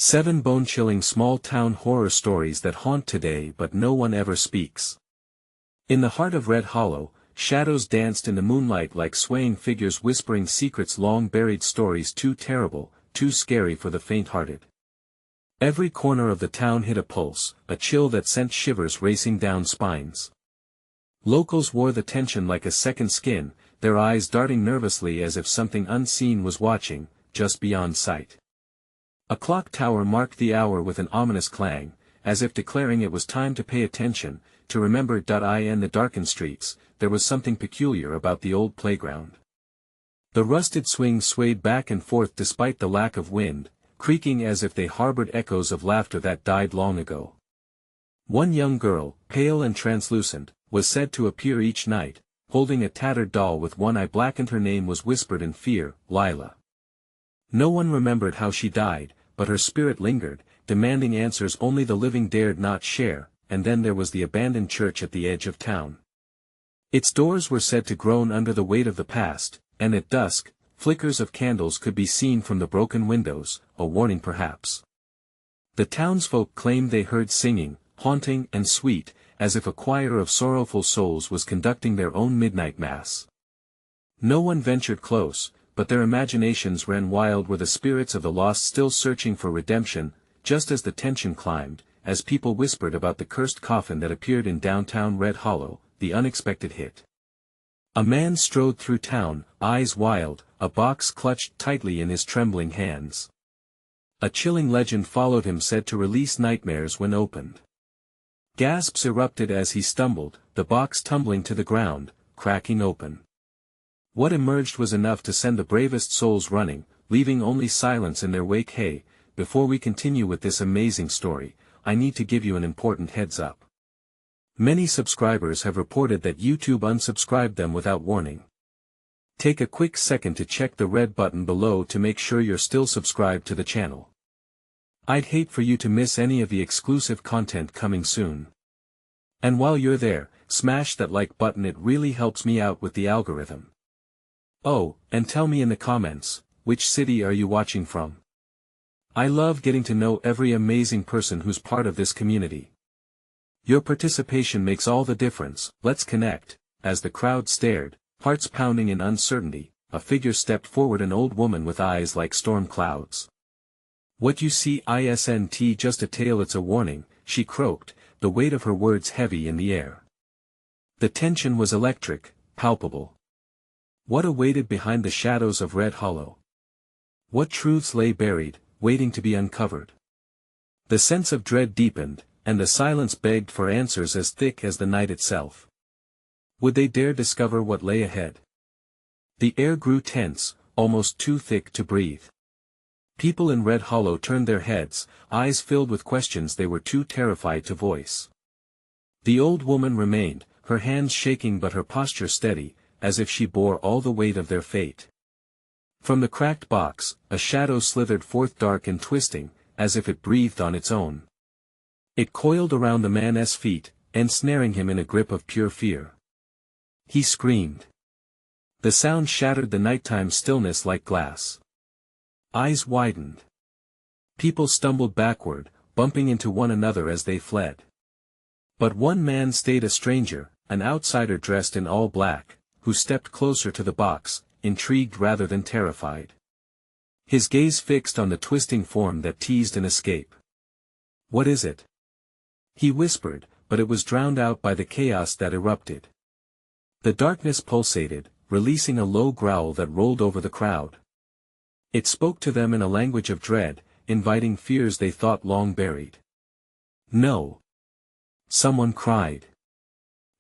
7 bone-chilling small-town horror stories that haunt today but no one ever speaks. In the heart of Red Hollow, shadows danced in the moonlight like swaying figures whispering secrets, long-buried stories too terrible, too scary for the faint-hearted. Every corner of the town hit a pulse, a chill that sent shivers racing down spines. Locals wore the tension like a second skin, their eyes darting nervously as if something unseen was watching, just beyond sight. A clock tower marked the hour with an ominous clang, as if declaring it was time to pay attention, to remember. In the darkened streets, there was something peculiar about the old playground. The rusted swings swayed back and forth despite the lack of wind, creaking as if they harbored echoes of laughter that died long ago. One young girl, pale and translucent, was said to appear each night, holding a tattered doll with one eye blackened. Her name was whispered in fear, Lila. No one remembered how she died, but her spirit lingered, demanding answers only the living dared not share. And then there was the abandoned church at the edge of town. Its doors were said to groan under the weight of the past, and at dusk, flickers of candles could be seen from the broken windows, a warning perhaps. The townsfolk claimed they heard singing, haunting and sweet, as if a choir of sorrowful souls was conducting their own midnight mass. No one ventured close, but their imaginations ran wild. Were the spirits of the lost still searching for redemption? Just as the tension climbed, as people whispered about the cursed coffin that appeared in downtown Red Hollow, the unexpected hit. A man strode through town, eyes wild, a box clutched tightly in his trembling hands. A chilling legend followed him, said to release nightmares when opened. Gasps erupted as he stumbled, the box tumbling to the ground, cracking open. What emerged was enough to send the bravest souls running, leaving only silence in their wake. Hey, before we continue with this amazing story, I need to give you an important heads up. Many subscribers have reported that YouTube unsubscribed them without warning. Take a quick second to check the red button below to make sure you're still subscribed to the channel. I'd hate for you to miss any of the exclusive content coming soon. And while you're there, smash that like button, it really helps me out with the algorithm. Oh, and tell me in the comments, which city are you watching from? I love getting to know every amazing person who's part of this community. Your participation makes all the difference. Let's connect. As the crowd stared, hearts pounding in uncertainty, a figure stepped forward, an old woman with eyes like storm clouds. What you see isn't just a tale, it's a warning, she croaked, the weight of her words heavy in the air. The tension was electric, palpable. What awaited behind the shadows of Red Hollow? What truths lay buried, waiting to be uncovered? The sense of dread deepened, and the silence begged for answers as thick as the night itself. Would they dare discover what lay ahead? The air grew tense, almost too thick to breathe. People in Red Hollow turned their heads, eyes filled with questions they were too terrified to voice. The old woman remained, her hands shaking but her posture steady, as if she bore all the weight of their fate. From the cracked box, a shadow slithered forth, dark and twisting, as if it breathed on its own. It coiled around the man's feet, ensnaring him in a grip of pure fear. He screamed. The sound shattered the nighttime stillness like glass. Eyes widened. People stumbled backward, bumping into one another as they fled. But one man stayed, a stranger, an outsider dressed in all black, who stepped closer to the box, intrigued rather than terrified. His gaze fixed on the twisting form that teased an escape. "What is it?" he whispered, but it was drowned out by the chaos that erupted. The darkness pulsated, releasing a low growl that rolled over the crowd. It spoke to them in a language of dread, inviting fears they thought long buried. "No!" someone cried.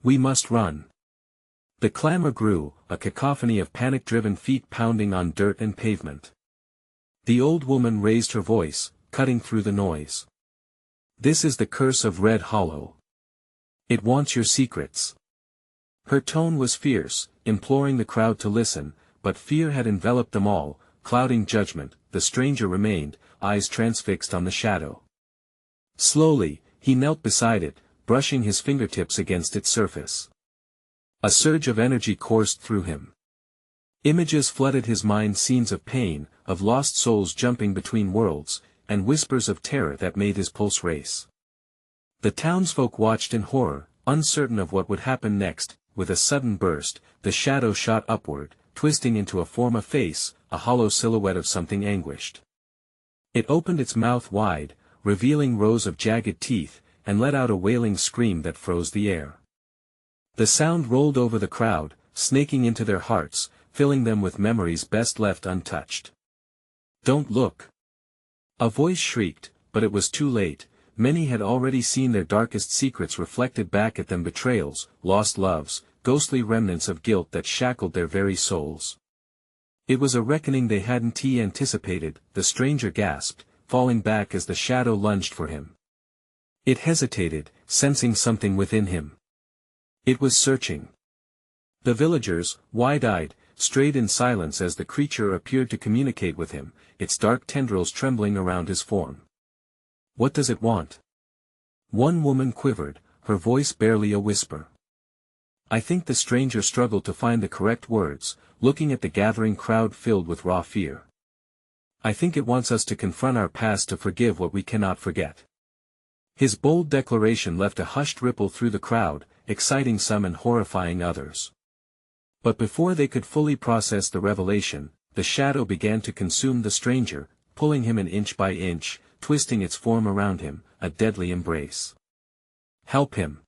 "We must run." The clamor grew, a cacophony of panic-driven feet pounding on dirt and pavement. The old woman raised her voice, cutting through the noise. "This is the curse of Red Hollow. It wants your secrets." Her tone was fierce, imploring the crowd to listen, but fear had enveloped them all, clouding judgment. The stranger remained, eyes transfixed on the shadow. Slowly, he knelt beside it, brushing his fingertips against its surface. A surge of energy coursed through him. Images flooded his mind, scenes of pain, of lost souls jumping between worlds, and whispers of terror that made his pulse race. The townsfolk watched in horror, uncertain of what would happen next. With a sudden burst, the shadow shot upward, twisting into a form of face, a hollow silhouette of something anguished. It opened its mouth wide, revealing rows of jagged teeth, and let out a wailing scream that froze the air. The sound rolled over the crowd, snaking into their hearts, filling them with memories best left untouched. "Don't look!" A voice shrieked, but it was too late. Many had already seen their darkest secrets reflected back at them: betrayals, lost loves, ghostly remnants of guilt that shackled their very souls. It was a reckoning they hadn't anticipated, the stranger gasped, falling back as the shadow lunged for him. It hesitated, sensing something within him. It was searching. The villagers, wide-eyed, strayed in silence as the creature appeared to communicate with him, its dark tendrils trembling around his form. "What does it want?" One woman quivered, her voice barely a whisper. I think the stranger struggled to find the correct words, looking at the gathering crowd filled with raw fear. "I think it wants us to confront our past, to forgive what we cannot forget." His bold declaration left a hushed ripple through the crowd, exciting some and horrifying others. But before they could fully process the revelation, the shadow began to consume the stranger, pulling him in inch by inch, twisting its form around him, a deadly embrace. "Help him!"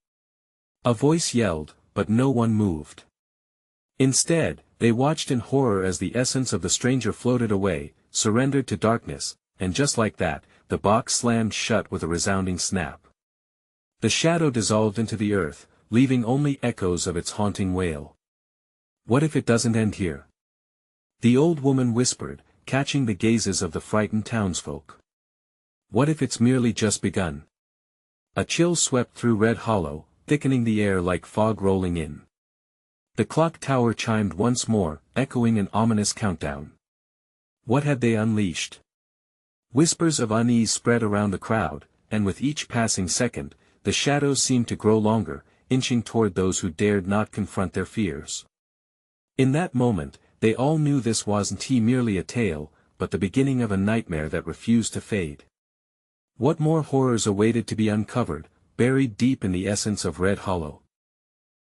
a voice yelled, but no one moved. Instead, they watched in horror as the essence of the stranger floated away, surrendered to darkness, and just like that, the box slammed shut with a resounding snap. The shadow dissolved into the earth, leaving only echoes of its haunting wail. "What if it doesn't end here?" the old woman whispered, catching the gazes of the frightened townsfolk. "What if it's merely just begun?" A chill swept through Red Hollow, thickening the air like fog rolling in. The clock tower chimed once more, echoing an ominous countdown. What had they unleashed? Whispers of unease spread around the crowd, and with each passing second, the shadows seemed to grow longer, inching toward those who dared not confront their fears. In that moment, they all knew this wasn't merely a tale, but the beginning of a nightmare that refused to fade. What more horrors awaited to be uncovered, buried deep in the essence of Red Hollow?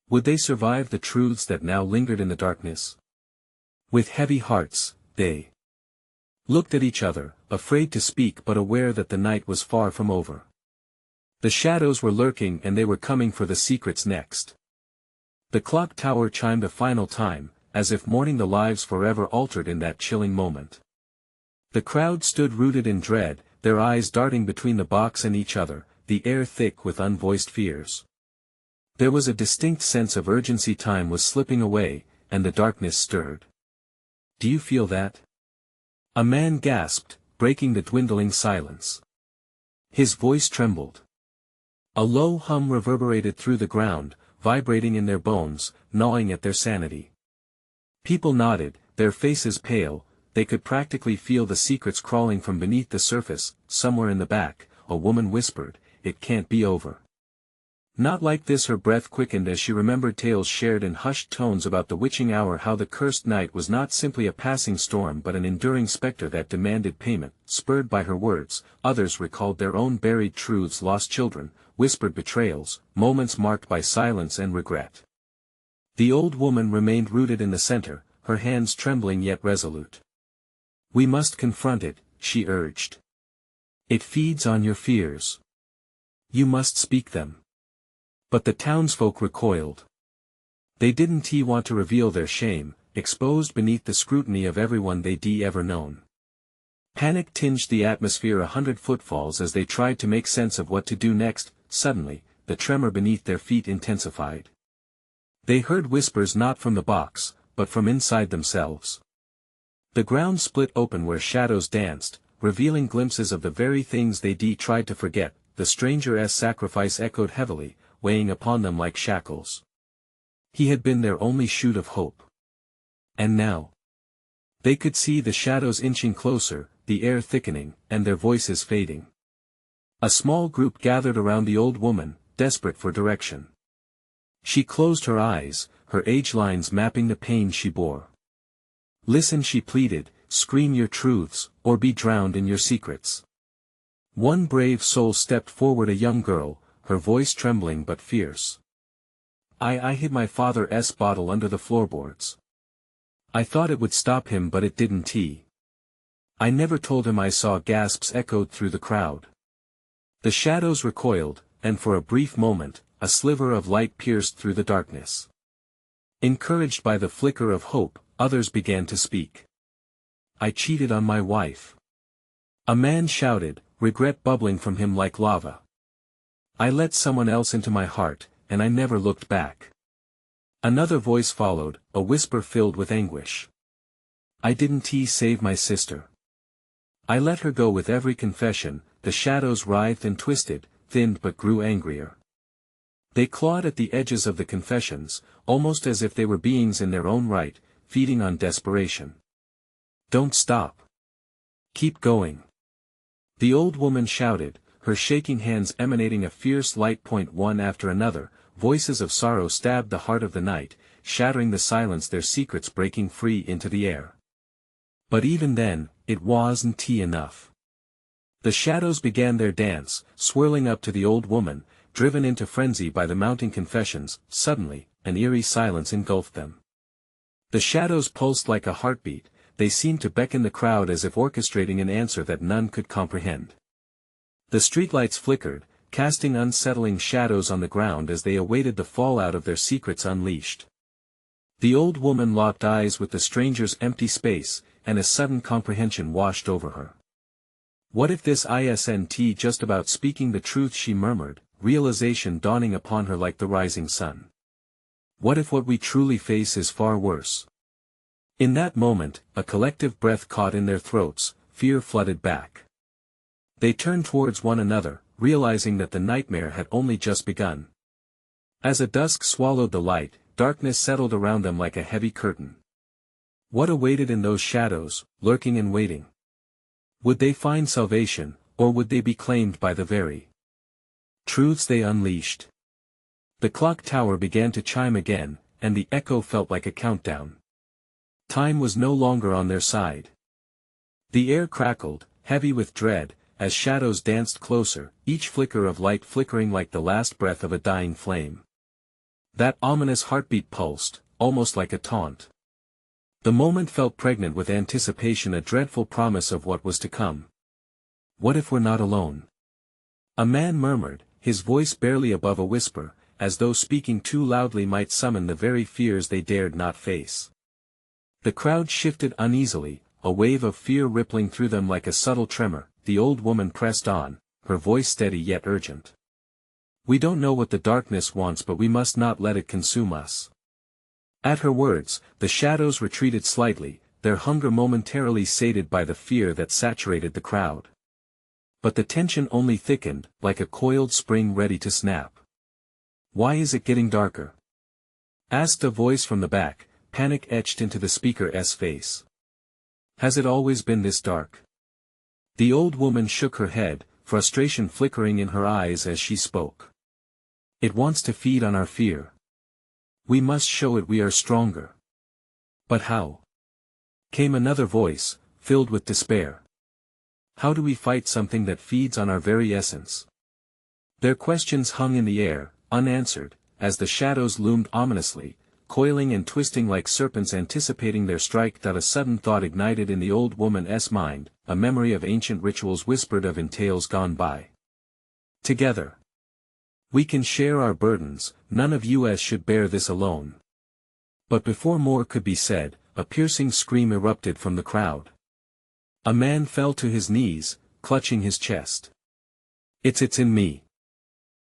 Would they survive the truths that now lingered in the darkness? With heavy hearts, they looked at each other, afraid to speak but aware that the night was far from over. The shadows were lurking and they were coming for the secrets next. The clock tower chimed a final time, as if mourning the lives forever altered in that chilling moment. The crowd stood rooted in dread, their eyes darting between the box and each other, the air thick with unvoiced fears. There was a distinct sense of urgency. Time was slipping away, and the darkness stirred. "Do you feel that?" a man gasped, breaking the dwindling silence. His voice trembled. A low hum reverberated through the ground, vibrating in their bones, gnawing at their sanity. People nodded, their faces pale. They could practically feel the secrets crawling from beneath the surface. Somewhere in the back, a woman whispered, "It can't be over." Not like this. Her breath quickened as she remembered tales shared in hushed tones about the witching hour, how the cursed night was not simply a passing storm but an enduring specter that demanded payment. Spurred by her words, others recalled their own buried truths: lost children, whispered betrayals, moments marked by silence and regret. The old woman remained rooted in the center, her hands trembling yet resolute. "We must confront it," she urged. "It feeds on your fears. You must speak them." But the townsfolk recoiled. They didn't want to reveal their shame, exposed beneath the scrutiny of everyone they'd ever known. Panic tinged the atmosphere. 100 footfalls as they tried to make sense of what to do next. Suddenly, the tremor beneath their feet intensified. They heard whispers not from the box, but from inside themselves. The ground split open where shadows danced, revealing glimpses of the very things they'd tried to forget. The stranger's sacrifice echoed heavily, weighing upon them like shackles. He had been their only shoot of hope. And now they could see the shadows inching closer, the air thickening, and their voices fading. A small group gathered around the old woman, desperate for direction. She closed her eyes, her age lines mapping the pain she bore. "Listen," she pleaded, "scream your truths, or be drowned in your secrets." One brave soul stepped forward, a young girl, her voice trembling but fierce. I hid my father's bottle under the floorboards. I thought it would stop him, but it didn't. I never told him. I saw. Gasps echoed through the crowd. The shadows recoiled, and for a brief moment, a sliver of light pierced through the darkness. Encouraged by the flicker of hope, others began to speak. I cheated on my wife. A man shouted, regret bubbling from him like lava. I let someone else into my heart, and I never looked back. Another voice followed, a whisper filled with anguish. I didn't save my sister. I let her go. With every confession, the shadows writhed and twisted, thinned but grew angrier. They clawed at the edges of the confessions, almost as if they were beings in their own right, feeding on desperation. Don't stop. Keep going. The old woman shouted, her shaking hands emanating a fierce light. One after another, voices of sorrow stabbed the heart of the night, shattering the silence, their secrets breaking free into the air. But even then, it wasn't enough. The shadows began their dance, swirling up to the old woman, driven into frenzy by the mounting confessions. Suddenly, an eerie silence engulfed them. The shadows pulsed like a heartbeat, they seemed to beckon the crowd as if orchestrating an answer that none could comprehend. The streetlights flickered, casting unsettling shadows on the ground as they awaited the fallout of their secrets unleashed. The old woman locked eyes with the stranger's empty space, and a sudden comprehension washed over her. What if this isn't just about speaking the truth, she murmured, realization dawning upon her like the rising sun. What if what we truly face is far worse? In that moment, a collective breath caught in their throats, fear flooded back. They turned towards one another, realizing that the nightmare had only just begun. As a dusk swallowed the light, darkness settled around them like a heavy curtain. What awaited in those shadows, lurking and waiting? Would they find salvation, or would they be claimed by the very truths they unleashed? The clock tower began to chime again, and the echo felt like a countdown. Time was no longer on their side. The air crackled, heavy with dread, as shadows danced closer, each flicker of light flickering like the last breath of a dying flame. That ominous heartbeat pulsed, almost like a taunt. The moment felt pregnant with anticipation, a dreadful promise of what was to come. What if we're not alone? A man murmured, his voice barely above a whisper, as though speaking too loudly might summon the very fears they dared not face. The crowd shifted uneasily, a wave of fear rippling through them like a subtle tremor. The old woman pressed on, her voice steady yet urgent. We don't know what the darkness wants, but we must not let it consume us. At her words, the shadows retreated slightly, their hunger momentarily sated by the fear that saturated the crowd. But the tension only thickened, like a coiled spring ready to snap. Why is it getting darker? Asked a voice from the back, panic etched into the speaker's face. Has it always been this dark? The old woman shook her head, frustration flickering in her eyes as she spoke. It wants to feed on our fear. We must show it we are stronger. But how? Came another voice, filled with despair. How do we fight something that feeds on our very essence? Their questions hung in the air, unanswered, as the shadows loomed ominously, coiling and twisting like serpents anticipating their strike. That a sudden thought ignited in the old woman's mind, a memory of ancient rituals whispered of in tales gone by. Together we can share our burdens, none of us should bear this alone. But before more could be said, a piercing scream erupted from the crowd. A man fell to his knees, clutching his chest. It's in me.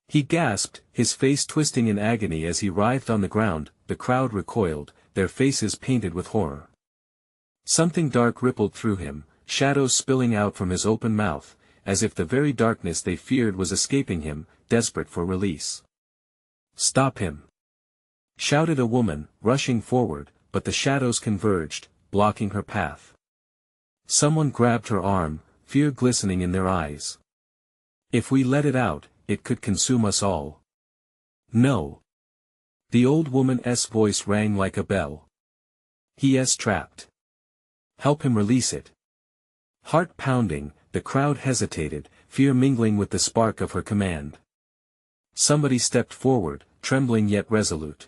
He gasped, his face twisting in agony as he writhed on the ground. The crowd recoiled, their faces painted with horror. Something dark rippled through him, shadows spilling out from his open mouth, as if the very darkness they feared was escaping him, desperate for release. Stop him! Shouted a woman, rushing forward, but the shadows converged, blocking her path. Someone grabbed her arm, fear glistening in their eyes. If we let it out, it could consume us all. No. The old woman's voice rang like a bell. He's trapped. Help him release it. Heart pounding, the crowd hesitated, fear mingling with the spark of her command. Somebody stepped forward, trembling yet resolute.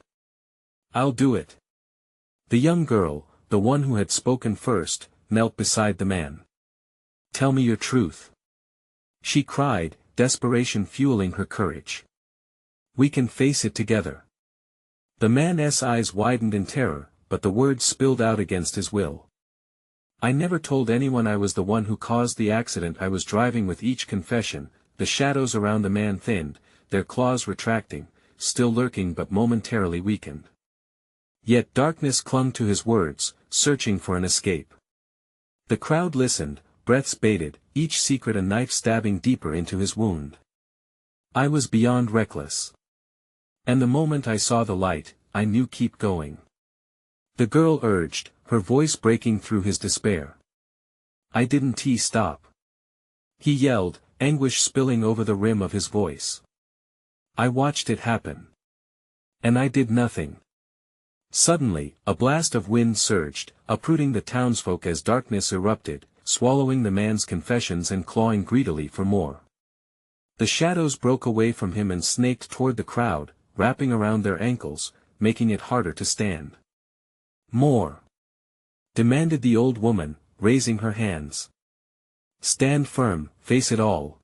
"I'll do it." The young girl, the one who had spoken first, knelt beside the man. "Tell me your truth," she cried, desperation fueling her courage. "We can face it together." The man's eyes widened in terror, but the words spilled out against his will. "I never told anyone I was the one who caused the accident I was driving." With each confession, the shadows around the man thinned, their claws retracting, still lurking but momentarily weakened. Yet darkness clung to his words, searching for an escape. The crowd listened, breaths bated, each secret a knife stabbing deeper into his wound. I was beyond reckless. And the moment I saw the light, I knew keep going. The girl urged, her voice breaking through his despair. I didn't stop. He yelled, anguish spilling over the rim of his voice. I watched it happen. And I did nothing. Suddenly, a blast of wind surged, uprooting the townsfolk as darkness erupted, swallowing the man's confessions and clawing greedily for more. The shadows broke away from him and snaked toward the crowd, wrapping around their ankles, making it harder to stand. "More!" demanded the old woman, raising her hands. "Stand firm, face it all."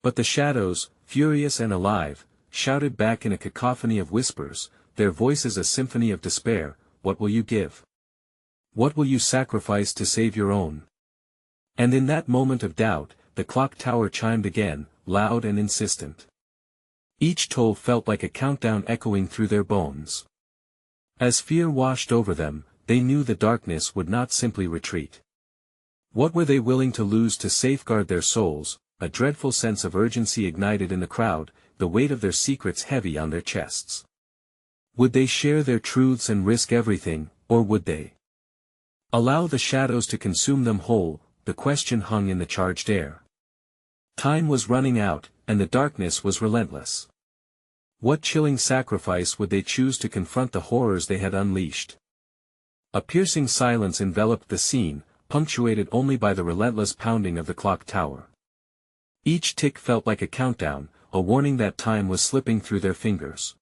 But the shadows, furious and alive, shouted back in a cacophony of whispers, their voices a symphony of despair, "What will you give? What will you sacrifice to save your own?" And in that moment of doubt, the clock tower chimed again, loud and insistent. Each toll felt like a countdown echoing through their bones. As fear washed over them, they knew the darkness would not simply retreat. What were they willing to lose to safeguard their souls? A dreadful sense of urgency ignited in the crowd, the weight of their secrets heavy on their chests. Would they share their truths and risk everything, or would they allow the shadows to consume them whole? The question hung in the charged air. Time was running out, and the darkness was relentless. What chilling sacrifice would they choose to confront the horrors they had unleashed? A piercing silence enveloped the scene, punctuated only by the relentless pounding of the clock tower. Each tick felt like a countdown, a warning that time was slipping through their fingers.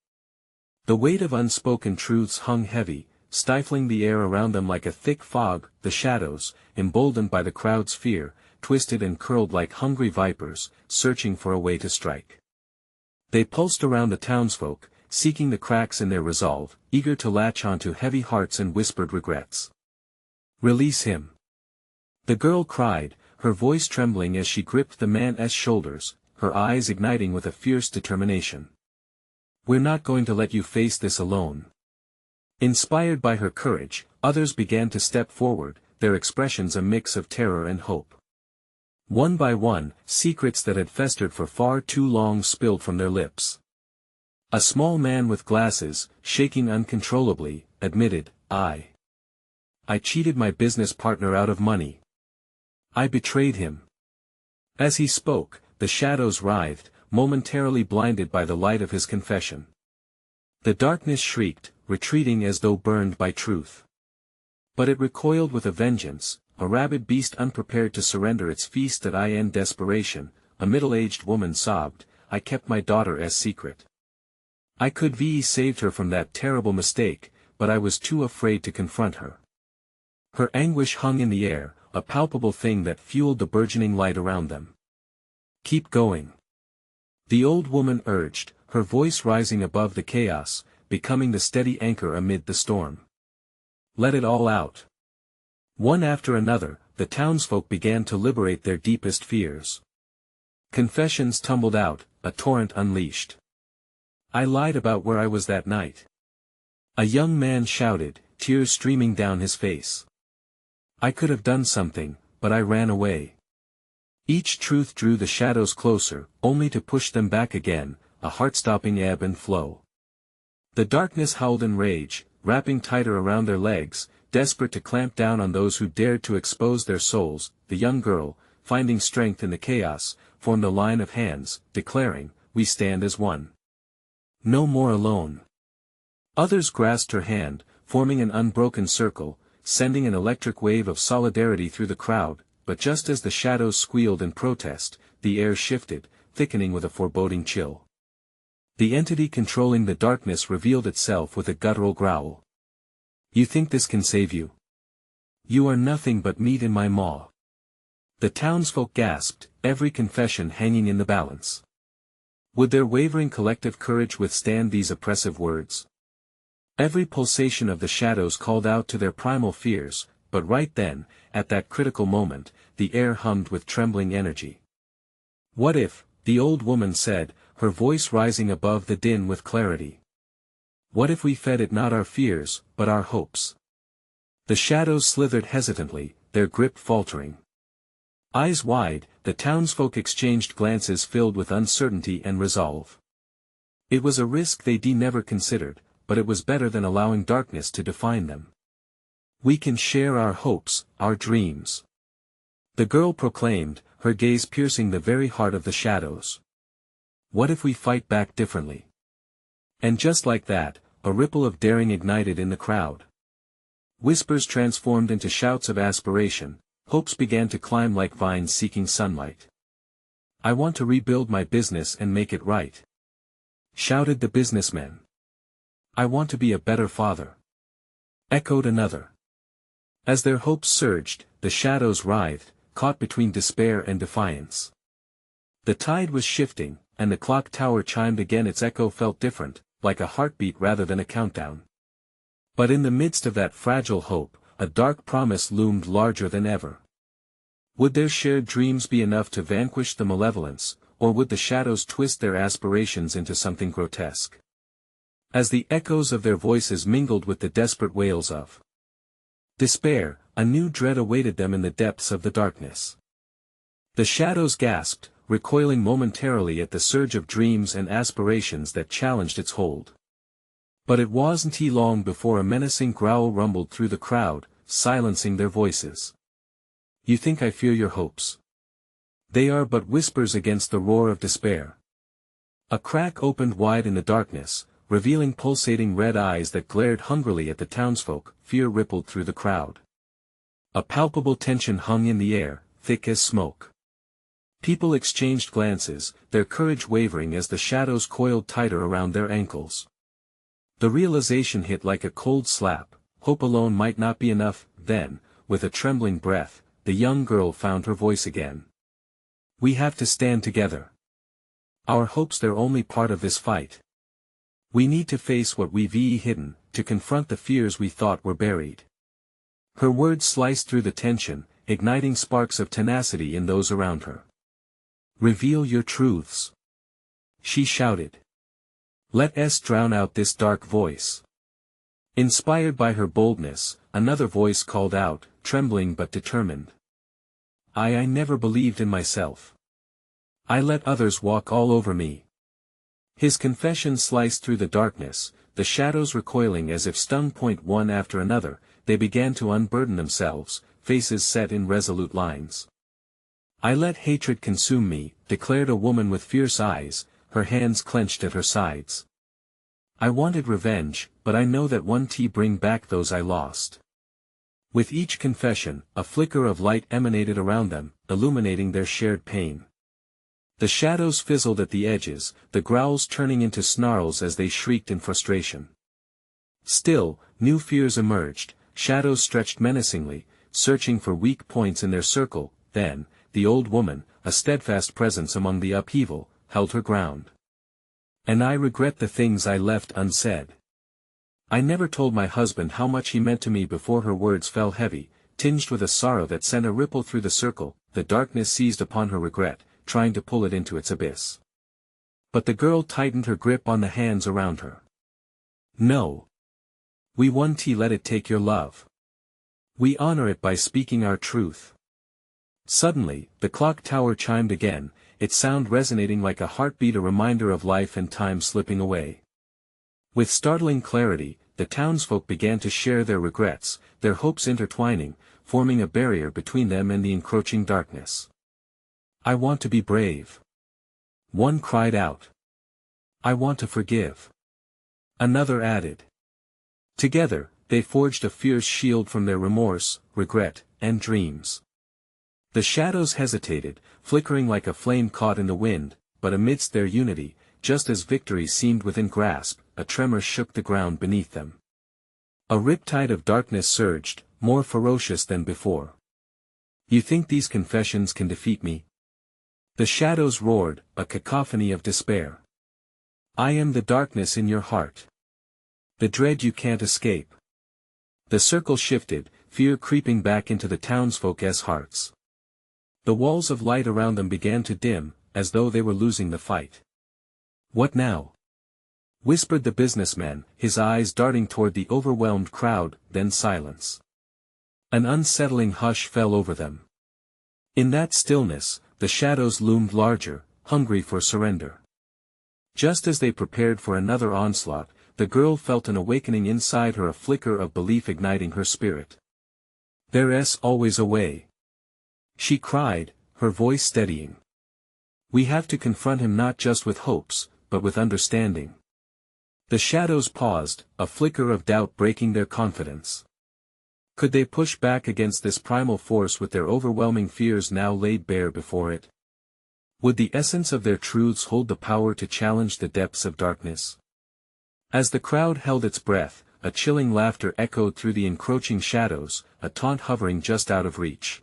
The weight of unspoken truths hung heavy, stifling the air around them like a thick fog. The shadows, emboldened by the crowd's fear, twisted and curled like hungry vipers, searching for a way to strike. They pulsed around the townsfolk, seeking the cracks in their resolve, eager to latch onto heavy hearts and whispered regrets. "Release him!" the girl cried, her voice trembling as she gripped the man's shoulders, her eyes igniting with a fierce determination. "We're not going to let you face this alone." Inspired by her courage, others began to step forward, their expressions a mix of terror and hope. One by one, secrets that had festered for far too long spilled from their lips. A small man with glasses, shaking uncontrollably, admitted, I cheated my business partner out of money. I betrayed him." As he spoke, the shadows writhed, momentarily blinded by the light of his confession. The darkness shrieked, retreating as though burned by truth. But it recoiled with a vengeance, a rabid beast unprepared to surrender its feast. In desperation, a middle-aged woman sobbed, "I kept my daughter's secret. I could have saved her from that terrible mistake, but I was too afraid to confront her." Her anguish hung in the air, a palpable thing that fueled the burgeoning light around them. "Keep going," the old woman urged, her voice rising above the chaos, becoming the steady anchor amid the storm. "Let it all out." One after another, the townsfolk began to liberate their deepest fears. Confessions tumbled out, a torrent unleashed. "I lied about where I was that night," a young man shouted, tears streaming down his face. "I could have done something, but I ran away." Each truth drew the shadows closer, only to push them back again, a heart-stopping ebb and flow. The darkness howled in rage, wrapping tighter around their legs, desperate to clamp down on those who dared to expose their souls. The young girl, finding strength in the chaos, formed a line of hands, declaring, "We stand as one. No more alone." Others grasped her hand, forming an unbroken circle, sending an electric wave of solidarity through the crowd. but just as the shadows squealed in protest, the air shifted, thickening with a foreboding chill. The entity controlling the darkness revealed itself with a guttural growl. "You think this can save you? You are nothing but meat in my maw." The townsfolk gasped, every confession hanging in the balance. Would their wavering collective courage withstand these oppressive words? Every pulsation of the shadows called out to their primal fears, but right then, at that critical moment, the air hummed with trembling energy. "What if," the old woman said, her voice rising above the din with clarity. "What if we fed it not our fears, but our hopes?" The shadows slithered hesitantly, their grip faltering. Eyes wide, the townsfolk exchanged glances filled with uncertainty and resolve. It was a risk they never considered, but it was better than allowing darkness to define them. "We can share our hopes, our dreams," the girl proclaimed, her gaze piercing the very heart of the shadows. "What if we fight back differently?" And just like that, a ripple of daring ignited in the crowd. Whispers transformed into shouts of aspiration, hopes began to climb like vines seeking sunlight. "I want to rebuild my business and make it right," shouted the businessmen. "I want to be a better father," echoed another. As their hopes surged, the shadows writhed, caught between despair and defiance. The tide was shifting, and the clock tower chimed again. Its echo felt different, like a heartbeat rather than a countdown. But in the midst of that fragile hope, a dark promise loomed larger than ever. Would their shared dreams be enough to vanquish the malevolence, or would the shadows twist their aspirations into something grotesque? As the echoes of their voices mingled with the desperate wails of despair, a new dread awaited them in the depths of the darkness. The shadows gasped, recoiling momentarily at the surge of dreams and aspirations that challenged its hold. But it wasn't long before a menacing growl rumbled through the crowd, silencing their voices. "You think I fear your hopes? They are but whispers against the roar of despair." A crack opened wide in the darkness, revealing pulsating red eyes that glared hungrily at the townsfolk. Fear rippled through the crowd. A palpable tension hung in the air, thick as smoke. People exchanged glances, their courage wavering as the shadows coiled tighter around their ankles. The realization hit like a cold slap: hope alone might not be enough. Then, with a trembling breath, the young girl found her voice again. "We have to stand together. Our hopes they're only part of this fight. We need to face what we've hidden, to confront the fears we thought were buried." Her words sliced through the tension, igniting sparks of tenacity in those around her. "Reveal your truths," she shouted. "Let us drown out this dark voice." Inspired by her boldness, another voice called out, trembling but determined. I never believed in myself. I let others walk all over me." His confession sliced through the darkness, the shadows recoiling as if stung. One after another, they began to unburden themselves, faces set in resolute lines. "I let hatred consume me," declared a woman with fierce eyes, her hands clenched at her sides. "I wanted revenge, but I know that one bring back those I lost." With each confession, a flicker of light emanated around them, illuminating their shared pain. The shadows fizzled at the edges, the growls turning into snarls as they shrieked in frustration. Still, new fears emerged, shadows stretched menacingly, searching for weak points in their circle. Then, the old woman, a steadfast presence among the upheaval, held her ground. "And I regret the things I left unsaid. I never told my husband how much he meant to me." Before her words fell heavy, tinged with a sorrow that sent a ripple through the circle, the darkness seized upon her regret, trying to pull it into its abyss. But the girl tightened her grip on the hands around her. "No. We won't let it take your love. We honor it by speaking our truth." Suddenly, the clock tower chimed again, its sound resonating like a heartbeat, a reminder of life and time slipping away. With startling clarity, the townsfolk began to share their regrets, their hopes intertwining, forming a barrier between them and the encroaching darkness. "I want to be brave," one cried out. "I want to forgive," another added. Together, they forged a fierce shield from their remorse, regret, and dreams. The shadows hesitated, flickering like a flame caught in the wind, but amidst their unity, just as victory seemed within grasp, a tremor shook the ground beneath them. A riptide of darkness surged, more ferocious than before. You think these confessions can defeat me? The shadows roared, a cacophony of despair. I am the darkness in your heart. The dread you can't escape. The circle shifted, fear creeping back into the townsfolk's hearts. The walls of light around them began to dim, as though they were losing the fight. What now? Whispered the businessman, his eyes darting toward the overwhelmed crowd, then silence. An unsettling hush fell over them. In that stillness, the shadows loomed larger, hungry for surrender. Just as they prepared for another onslaught, the girl felt an awakening inside her, a flicker of belief igniting her spirit. There's always a way. She cried, her voice steadying. We have to confront him not just with hopes, but with understanding. The shadows paused, a flicker of doubt breaking their confidence. Could they push back against this primal force with their overwhelming fears now laid bare before it? Would the essence of their truths hold the power to challenge the depths of darkness? As the crowd held its breath, a chilling laughter echoed through the encroaching shadows, a taunt hovering just out of reach.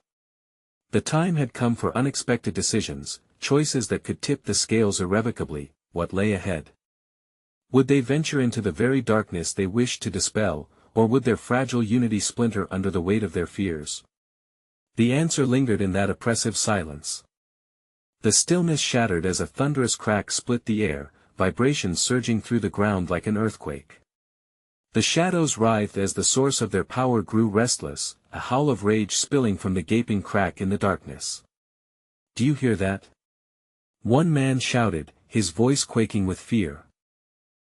The time had come for unexpected decisions, choices that could tip the scales irrevocably. What lay ahead? Would they venture into the very darkness they wished to dispel, or would their fragile unity splinter under the weight of their fears? The answer lingered in that oppressive silence. The stillness shattered as a thunderous crack split the air, vibrations surging through the ground like an earthquake. The shadows writhed as the source of their power grew restless, a howl of rage spilling from the gaping crack in the darkness. Do you hear that? One man shouted, his voice quaking with fear.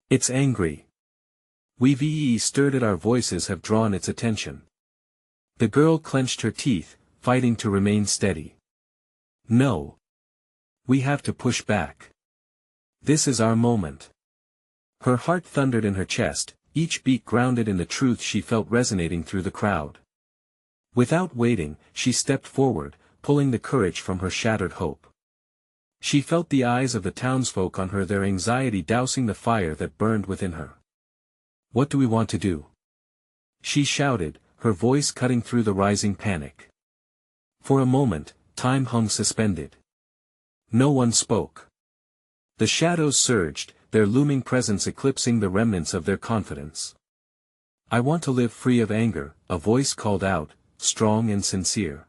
It's angry. We've stirred it, our voices have drawn its attention. The girl clenched her teeth, fighting to remain steady. No. We have to push back. This is our moment. Her heart thundered in her chest, each beat grounded in the truth she felt resonating through the crowd. Without waiting, she stepped forward, pulling the courage from her shattered hope. She felt the eyes of the townsfolk on her, their anxiety dousing the fire that burned within her. What do we want to do? She shouted, her voice cutting through the rising panic. For a moment, time hung suspended. No one spoke. The shadows surged, their looming presence eclipsing the remnants of their confidence. I want to live free of anger, a voice called out, strong and sincere.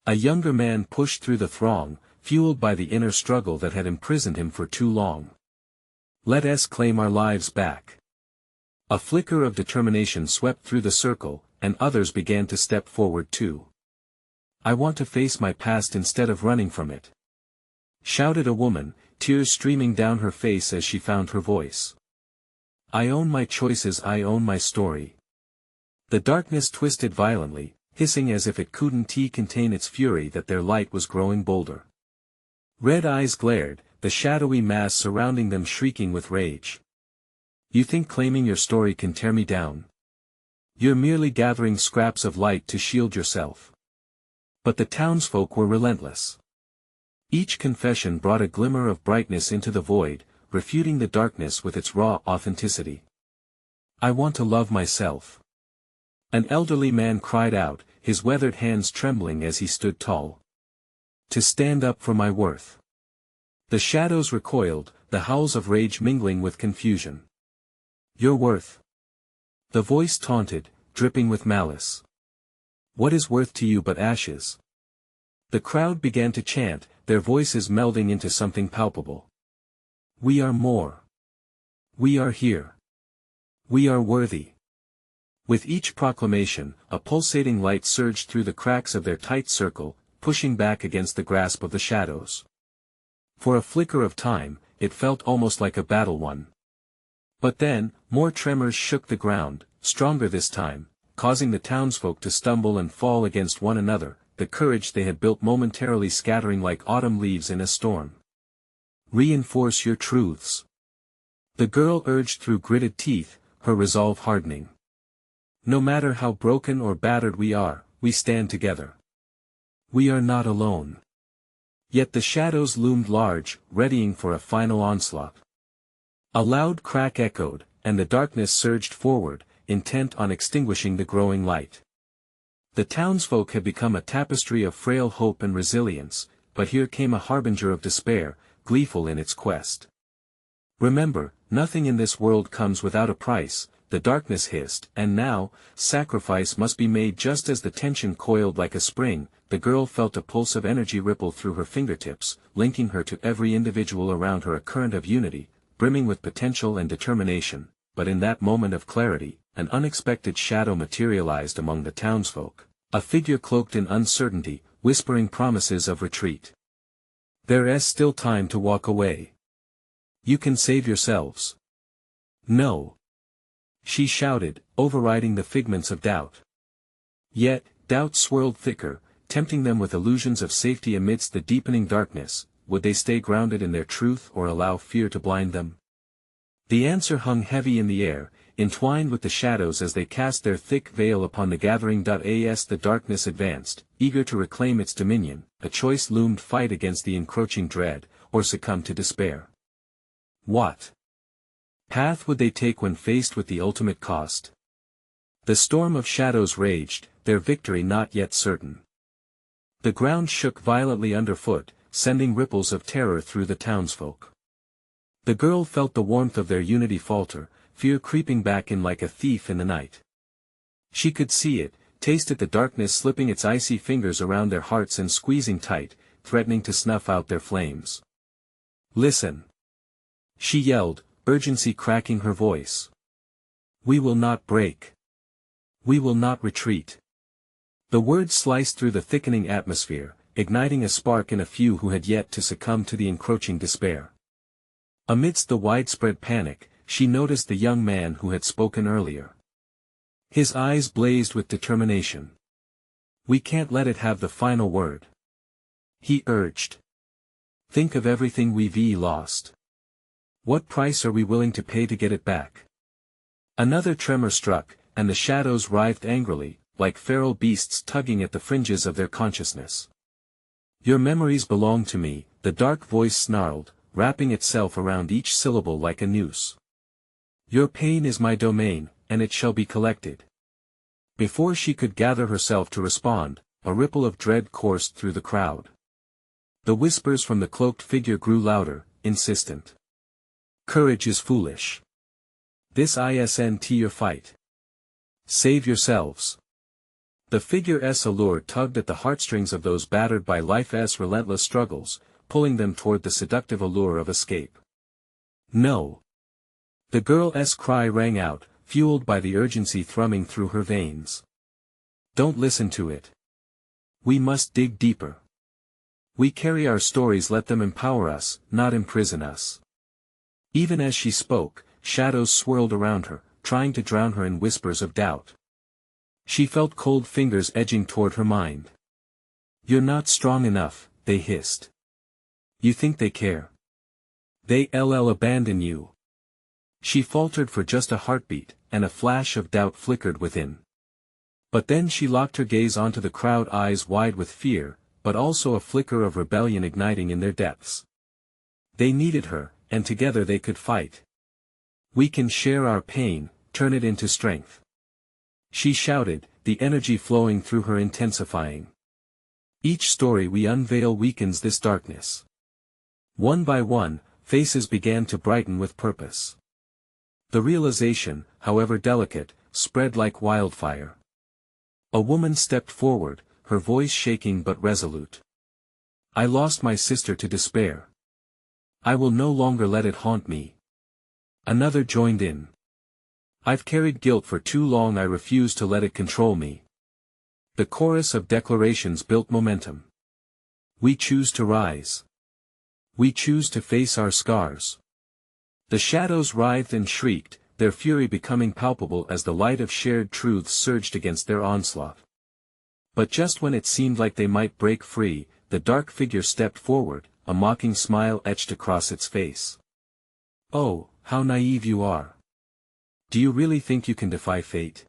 A younger man pushed through the throng, fueled by the inner struggle that had imprisoned him for too long. Let us claim our lives back. A flicker of determination swept through the circle, and others began to step forward too. I want to face my past instead of running from it. Shouted a woman, tears streaming down her face as she found her voice. I own my choices, I own my story. The darkness twisted violently, hissing as if it couldn't contain its fury that their light was growing bolder. Red eyes glared, the shadowy mass surrounding them shrieking with rage. You think claiming your story can tear me down? You're merely gathering scraps of light to shield yourself. But the townsfolk were relentless. Each confession brought a glimmer of brightness into the void, refuting the darkness with its raw authenticity. I want to love myself. An elderly man cried out, his weathered hands trembling as he stood tall. To stand up for my worth. The shadows recoiled, the howls of rage mingling with confusion. Your worth. The voice taunted, dripping with malice. What is worth to you but ashes? The crowd began to chant, their voices melding into something palpable. We are more. We are here. We are worthy. With each proclamation, a pulsating light surged through the cracks of their tight circle, pushing back against the grasp of the shadows. For a flicker of time, it felt almost like a battle won. But then, more tremors shook the ground, stronger this time, causing the townsfolk to stumble and fall against one another, the courage they had built momentarily scattering like autumn leaves in a storm. Reinforce your truths. The girl urged through gritted teeth, her resolve hardening. No matter how broken or battered we are, we stand together. We are not alone. Yet the shadows loomed large, readying for a final onslaught. A loud crack echoed, and the darkness surged forward, intent on extinguishing the growing light. The townsfolk had become a tapestry of frail hope and resilience, but here came a harbinger of despair, gleeful in its quest. Remember, nothing in this world comes without a price, the darkness hissed, and now, sacrifice must be made. Just as the tension coiled like a spring, the girl felt a pulse of energy ripple through her fingertips, linking her to every individual around her, a current of unity, brimming with potential and determination. But in that moment of clarity, an unexpected shadow materialized among the townsfolk, a figure cloaked in uncertainty, whispering promises of retreat. There's still time to walk away. You can save yourselves. No. She shouted, overriding the figments of doubt. Yet, doubt swirled thicker, tempting them with illusions of safety amidst the deepening darkness. Would they stay grounded in their truth or allow fear to blind them? The answer hung heavy in the air, entwined with the shadows as they cast their thick veil upon the gathering. As the darkness advanced, eager to reclaim its dominion, a choice loomed: fight against the encroaching dread, or succumb to despair. What path would they take when faced with the ultimate cost? The storm of shadows raged, their victory not yet certain. The ground shook violently underfoot, sending ripples of terror through the townsfolk. The girl felt the warmth of their unity falter, fear creeping back in like a thief in the night. She could see it, tasted the darkness slipping its icy fingers around their hearts and squeezing tight, threatening to snuff out their flames. Listen! She yelled, urgency cracking her voice. We will not break. We will not retreat. The words sliced through the thickening atmosphere, igniting a spark in a few who had yet to succumb to the encroaching despair. Amidst the widespread panic, she noticed the young man who had spoken earlier. His eyes blazed with determination. We can't let it have the final word. He urged. Think of everything we've lost. What price are we willing to pay to get it back? Another tremor struck, and the shadows writhed angrily, like feral beasts tugging at the fringes of their consciousness. Your memories belong to me, the dark voice snarled, wrapping itself around each syllable like a noose. Your pain is my domain, and it shall be collected. Before she could gather herself to respond, a ripple of dread coursed through the crowd. The whispers from the cloaked figure grew louder, insistent. Courage is foolish. This isn't your fight. Save yourselves. The figure's allure tugged at the heartstrings of those battered by life's relentless struggles, pulling them toward the seductive allure of escape. No. The girl's cry rang out, fueled by the urgency thrumming through her veins. Don't listen to it. We must dig deeper. We carry our stories, let them empower us, not imprison us. Even as she spoke, shadows swirled around her, trying to drown her in whispers of doubt. She felt cold fingers edging toward her mind. You're not strong enough, they hissed. You think they care? They'll abandon you. She faltered for just a heartbeat, and a flash of doubt flickered within. But then she locked her gaze onto the crowd, eyes wide with fear, but also a flicker of rebellion igniting in their depths. They needed her, and together they could fight. We can share our pain, turn it into strength. She shouted, the energy flowing through her intensifying. Each story we unveil weakens this darkness. One by one, faces began to brighten with purpose. The realization, however delicate, spread like wildfire. A woman stepped forward, her voice shaking but resolute. I lost my sister to despair. I will no longer let it haunt me. Another joined in. I've carried guilt for too long, I refuse to let it control me. The chorus of declarations built momentum. We choose to rise. We choose to face our scars. The shadows writhed and shrieked, their fury becoming palpable as the light of shared truths surged against their onslaught. But just when it seemed like they might break free, the dark figure stepped forward, a mocking smile etched across its face. Oh, how naive you are. Do you really think you can defy fate?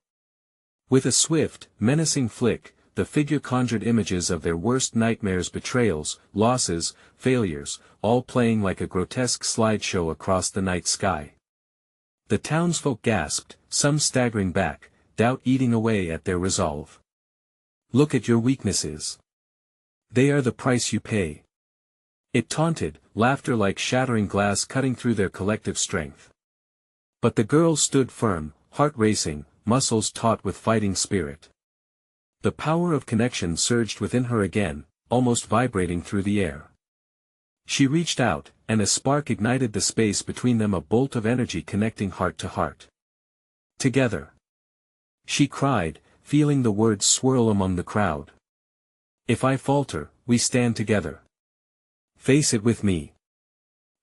With a swift, menacing flick, the figure conjured images of their worst nightmares, betrayals, losses, failures, all playing like a grotesque slideshow across the night sky. The townsfolk gasped, some staggering back, doubt eating away at their resolve. "Look at your weaknesses. They are the price you pay." It taunted, laughter like shattering glass cutting through their collective strength. But the girl stood firm, heart racing, muscles taut with fighting spirit. The power of connection surged within her again, almost vibrating through the air. She reached out, and a spark ignited the space between them, a bolt of energy connecting heart to heart. "Together!" she cried, feeling the words swirl among the crowd. "If I falter, we stand together. Face it with me."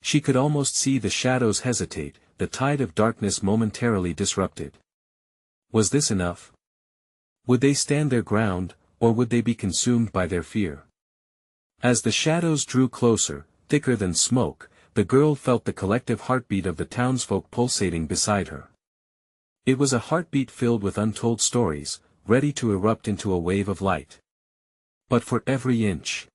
She could almost see the shadows hesitate, the tide of darkness momentarily disrupted. Was this enough? Would they stand their ground, or would they be consumed by their fear? As the shadows drew closer, thicker than smoke, the girl felt the collective heartbeat of the townsfolk pulsating beside her. It was a heartbeat filled with untold stories, ready to erupt into a wave of light. But for every inch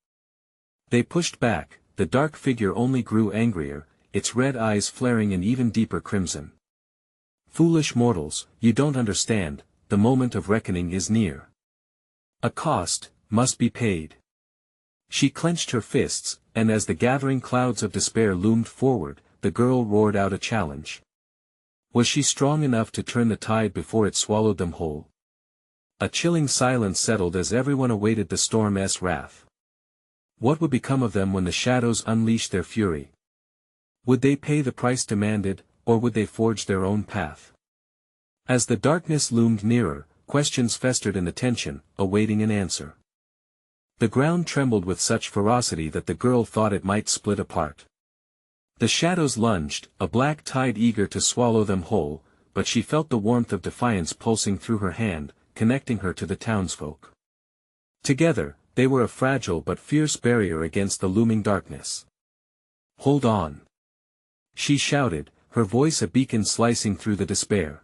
they pushed back, the dark figure only grew angrier, its red eyes flaring in even deeper crimson. "Foolish mortals, you don't understand, the moment of reckoning is near. A cost must be paid." She clenched her fists, and as the gathering clouds of despair loomed forward, the girl roared out a challenge. Was she strong enough to turn the tide before it swallowed them whole? A chilling silence settled as everyone awaited the storm's wrath. What would become of them when the shadows unleashed their fury? Would they pay the price demanded, or would they forge their own path? As the darkness loomed nearer, questions festered in the tension, awaiting an answer. The ground trembled with such ferocity that the girl thought it might split apart. The shadows lunged, a black tide eager to swallow them whole, but she felt the warmth of defiance pulsing through her hand, connecting her to the townsfolk. Together, they were a fragile but fierce barrier against the looming darkness. "Hold on!" she shouted, her voice a beacon slicing through the despair.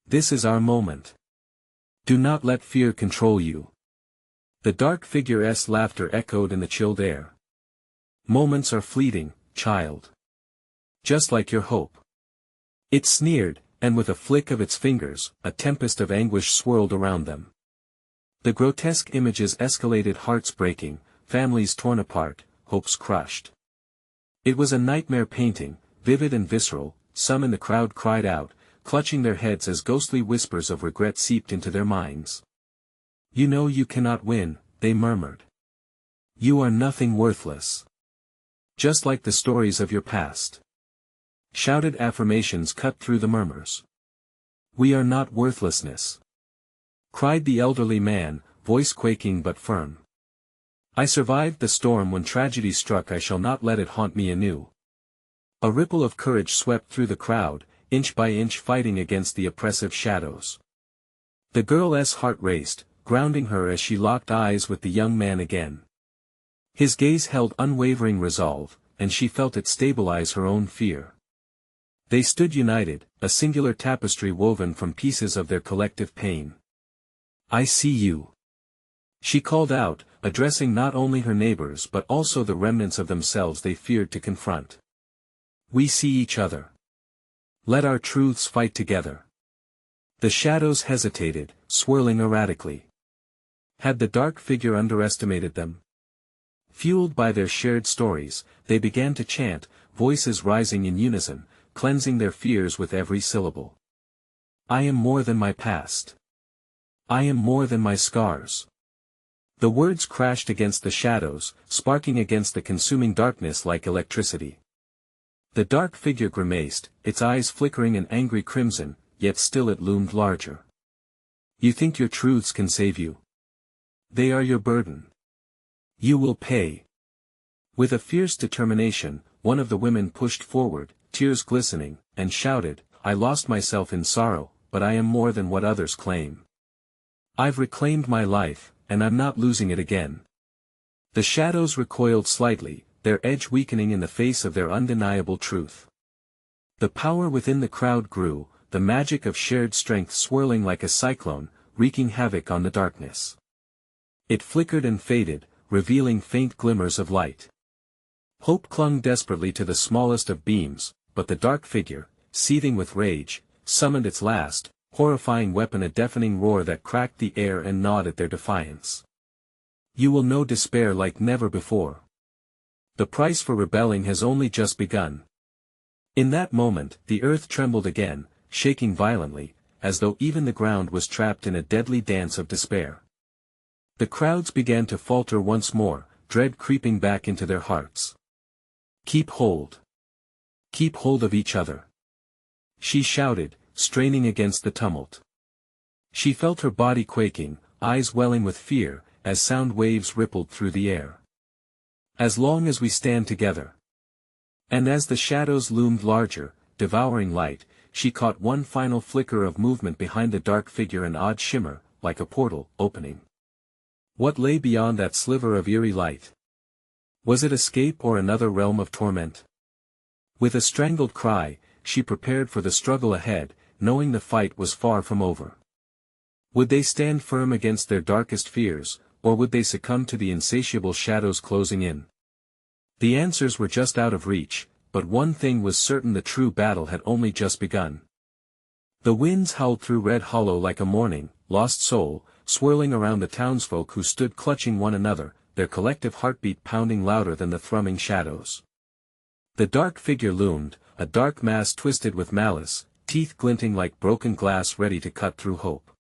"This is our moment. Do not let fear control you." The dark figure's laughter echoed in the chilled air. "Moments are fleeting, child. Just like your hope." It sneered, and with a flick of its fingers, a tempest of anguish swirled around them. The grotesque images escalated, hearts breaking, families torn apart, hopes crushed. It was a nightmare painting, vivid and visceral. Some in the crowd cried out, clutching their heads as ghostly whispers of regret seeped into their minds. "You know you cannot win," they murmured. "You are nothing, worthless. Just like the stories of your past." Shouted affirmations cut through the murmurs. "We are not worthlessness," cried the elderly man, voice quaking but firm. "I survived the storm when tragedy struck. I shall not let it haunt me anew." A ripple of courage swept through the crowd, inch by inch fighting against the oppressive shadows. The girl's heart raced, grounding her as she locked eyes with the young man again. His gaze held unwavering resolve, and she felt it stabilize her own fear. They stood united, a singular tapestry woven from pieces of their collective pain. "I see you," she called out, addressing not only her neighbors but also the remnants of themselves they feared to confront. "We see each other. Let our truths fight together." The shadows hesitated, swirling erratically. Had the dark figure underestimated them? Fueled by their shared stories, they began to chant, voices rising in unison, cleansing their fears with every syllable. "I am more than my past. I am more than my scars." The words crashed against the shadows, sparking against the consuming darkness like electricity. The dark figure grimaced, its eyes flickering an angry crimson, yet still it loomed larger. "You think your truths can save you? They are your burden. You will pay." With a fierce determination, one of the women pushed forward, tears glistening, and shouted, "I lost myself in sorrow, but I am more than what others claim. I've reclaimed my life, and I'm not losing it again." The shadows recoiled slightly, their edge weakening in the face of their undeniable truth. The power within the crowd grew, the magic of shared strength swirling like a cyclone, wreaking havoc on the darkness. It flickered and faded, revealing faint glimmers of light. Hope clung desperately to the smallest of beams, but the dark figure, seething with rage, summoned its last, horrifying weapon, a deafening roar that cracked the air and gnawed at their defiance. You will know despair like never before. The price for rebelling has only just begun. In that moment, the earth trembled again, shaking violently, as though even the ground was trapped in a deadly dance of despair. The crowds began to falter once more, dread creeping back into their hearts. Keep hold. Keep hold of each other. She shouted, straining against the tumult. She felt her body quaking, eyes welling with fear, as sound waves rippled through the air. As long as we stand together. And as the shadows loomed larger, devouring light, she caught one final flicker of movement behind the dark figure, an odd shimmer, like a portal, opening. What lay beyond that sliver of eerie light? Was it escape or another realm of torment? With a strangled cry, she prepared for the struggle ahead, knowing the fight was far from over. Would they stand firm against their darkest fears, or would they succumb to the insatiable shadows closing in? The answers were just out of reach, but one thing was certain: the true battle had only just begun. The winds howled through Red Hollow like a mourning, lost soul, swirling around the townsfolk who stood clutching one another, their collective heartbeat pounding louder than the thrumming shadows. The dark figure loomed, a dark mass twisted with malice, teeth glinting like broken glass ready to cut through hope.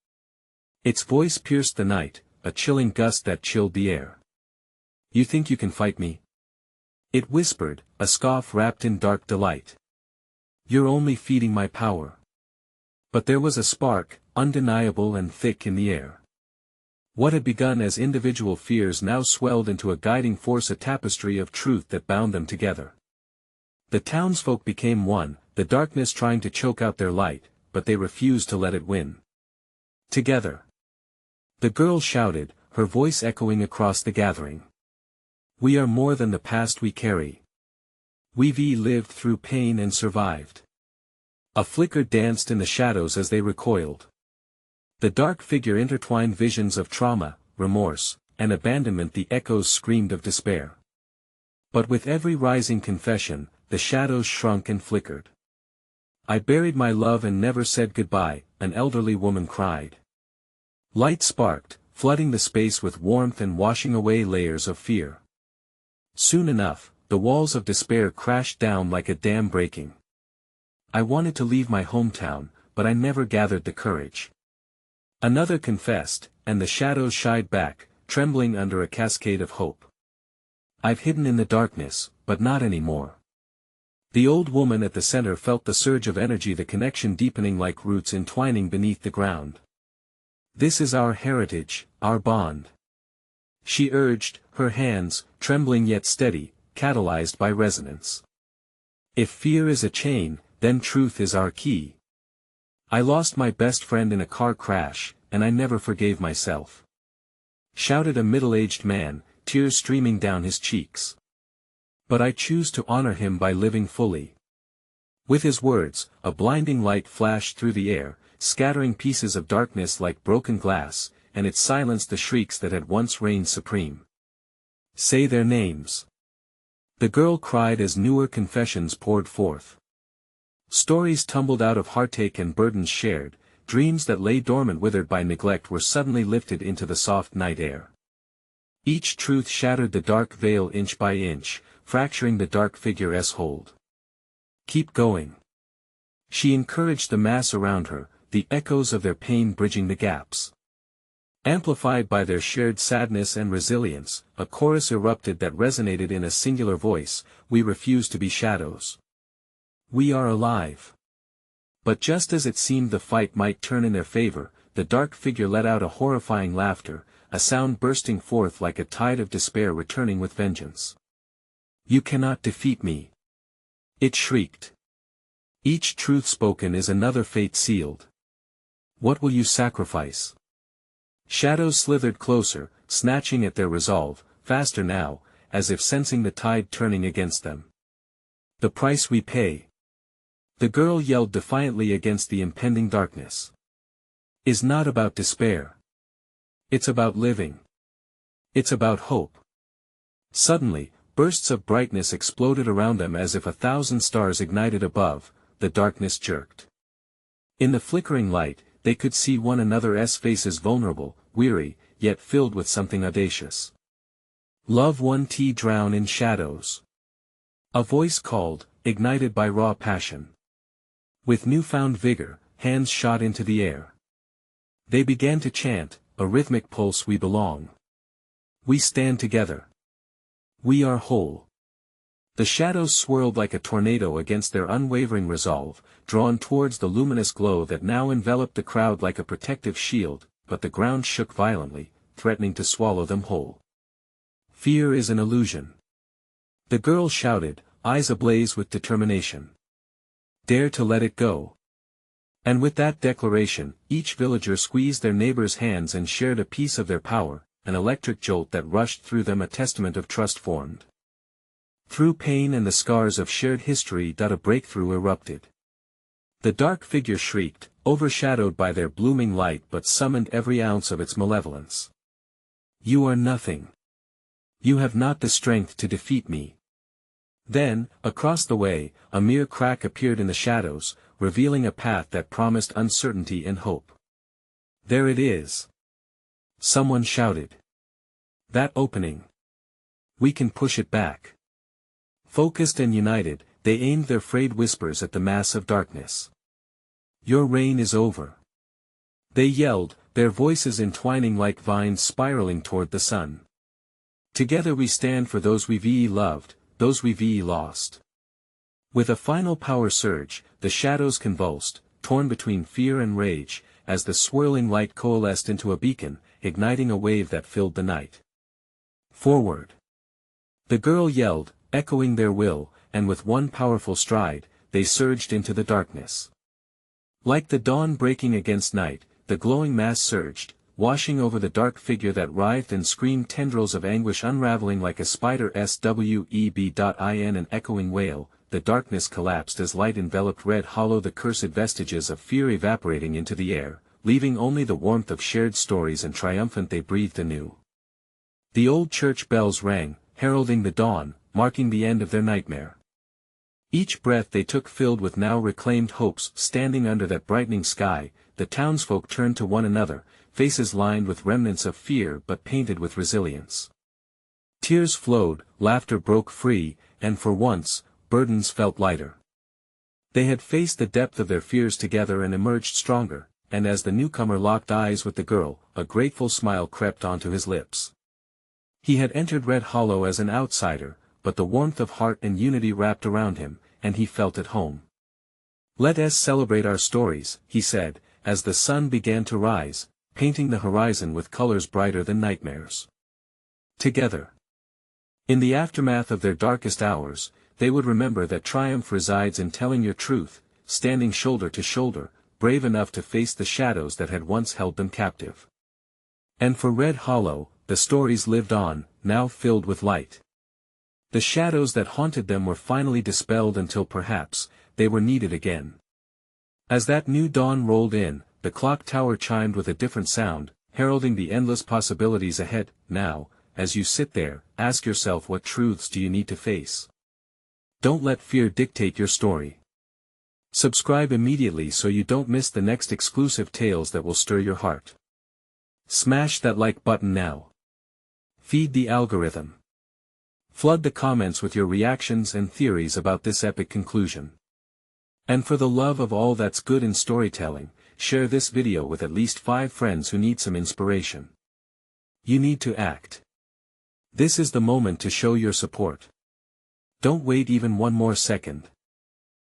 Its voice pierced the night, a chilling gust that chilled the air. You think you can fight me? It whispered, a scoff wrapped in dark delight. You're only feeding my power. But there was a spark, undeniable and thick in the air. What had begun as individual fears now swelled into a guiding force, a tapestry of truth that bound them together. The townsfolk became one, the darkness trying to choke out their light, but they refused to let it win. Together. The girl shouted, her voice echoing across the gathering. We are more than the past we carry. We've lived through pain and survived. A flicker danced in the shadows as they recoiled. The dark figure intertwined visions of trauma, remorse, and abandonment. The echoes screamed of despair. But with every rising confession, the shadows shrunk and flickered. I buried my love and never said goodbye, an elderly woman cried. Light sparked, flooding the space with warmth and washing away layers of fear. Soon enough, the walls of despair crashed down like a dam breaking. I wanted to leave my hometown, but I never gathered the courage. Another confessed, and the shadows shied back, trembling under a cascade of hope. I've hidden in the darkness, but not anymore. The old woman at the center felt the surge of energy, the connection deepening like roots entwining beneath the ground. This is our heritage, our bond. She urged, her hands, trembling yet steady, catalyzed by resonance. If fear is a chain, then truth is our key. I lost my best friend in a car crash, and I never forgave myself. Shouted a middle-aged man, tears streaming down his cheeks. But I choose to honor him by living fully. With his words, a blinding light flashed through the air, scattering pieces of darkness like broken glass, and it silenced the shrieks that had once reigned supreme. Say their names. The girl cried as newer confessions poured forth. Stories tumbled out of heartache and burdens shared, dreams that lay dormant withered by neglect were suddenly lifted into the soft night air. Each truth shattered the dark veil inch by inch, fracturing the dark figure's hold. Keep going. She encouraged the mass around her, the echoes of their pain bridging the gaps. Amplified by their shared sadness and resilience, a chorus erupted that resonated in a singular voice: we refuse to be shadows. We are alive. But just as it seemed the fight might turn in their favor, the dark figure let out a horrifying laughter, a sound bursting forth like a tide of despair returning with vengeance. You cannot defeat me. It shrieked. Each truth spoken is another fate sealed. What will you sacrifice? Shadows slithered closer, snatching at their resolve, faster now, as if sensing the tide turning against them. The price we pay. The girl yelled defiantly against the impending darkness. Is not about despair. It's about living. It's about hope. Suddenly, bursts of brightness exploded around them as if 1,000 stars ignited above, the darkness jerked. In the flickering light, they could see one another's faces vulnerable, weary, yet filled with something audacious. Love one tea drown in shadows. A voice called, ignited by raw passion. With newfound vigor, hands shot into the air. They began to chant, a rhythmic pulse: we belong. We stand together. We are whole. The shadows swirled like a tornado against their unwavering resolve, drawn towards the luminous glow that now enveloped the crowd like a protective shield, but the ground shook violently, threatening to swallow them whole. Fear is an illusion. The girl shouted, eyes ablaze with determination. Dare to let it go. And with that declaration, each villager squeezed their neighbor's hands and shared a piece of their power, an electric jolt that rushed through them, a testament of trust formed. Through pain and the scars of shared history, a breakthrough erupted. The dark figure shrieked, overshadowed by their blooming light, but summoned every ounce of its malevolence. You are nothing. You have not the strength to defeat me. Then, across the way, a mere crack appeared in the shadows, revealing a path that promised uncertainty and hope. There it is. Someone shouted. That opening. We can push it back. Focused and united, they aimed their frayed whispers at the mass of darkness. Your reign is over. They yelled, their voices entwining like vines spiraling toward the sun. Together we stand for those we've loved, those we've lost. With a final power surge, the shadows convulsed, torn between fear and rage, as the swirling light coalesced into a beacon, igniting a wave that filled the night. Forward! The girl yelled, echoing their will, and with one powerful stride, they surged into the darkness. Like the dawn breaking against night, the glowing mass surged, washing over the dark figure that writhed and screamed, tendrils of anguish unraveling like a spider sweb.in an echoing wail. The darkness collapsed as light enveloped Red Hollow, the cursed vestiges of fear evaporating into the air, leaving only the warmth of shared stories, and triumphant they breathed anew. The old church bells rang, heralding the dawn, marking the end of their nightmare. Each breath they took filled with now reclaimed hopes. Standing under that brightening sky, the townsfolk turned to one another, faces lined with remnants of fear but painted with resilience. Tears flowed, laughter broke free, and for once, burdens felt lighter. They had faced the depth of their fears together and emerged stronger, and as the newcomer locked eyes with the girl, a grateful smile crept onto his lips. He had entered Red Hollow as an outsider, but the warmth of heart and unity wrapped around him, and he felt at home. Let us celebrate our stories, he said, as the sun began to rise, painting the horizon with colors brighter than nightmares. Together. In the aftermath of their darkest hours, they would remember that triumph resides in telling your truth, standing shoulder to shoulder, brave enough to face the shadows that had once held them captive. And for Red Hollow, the stories lived on, now filled with light. The shadows that haunted them were finally dispelled until perhaps, they were needed again. As that new dawn rolled in, the clock tower chimed with a different sound, heralding the endless possibilities ahead. Now, as you sit there, ask yourself, what truths do you need to face? Don't let fear dictate your story. Subscribe immediately so you don't miss the next exclusive tales that will stir your heart. Smash that like button now. Feed the algorithm. Flood the comments with your reactions and theories about this epic conclusion. And for the love of all that's good in storytelling, share this video with at least 5 friends who need some inspiration. You need to act. This is the moment to show your support. Don't wait even one more second.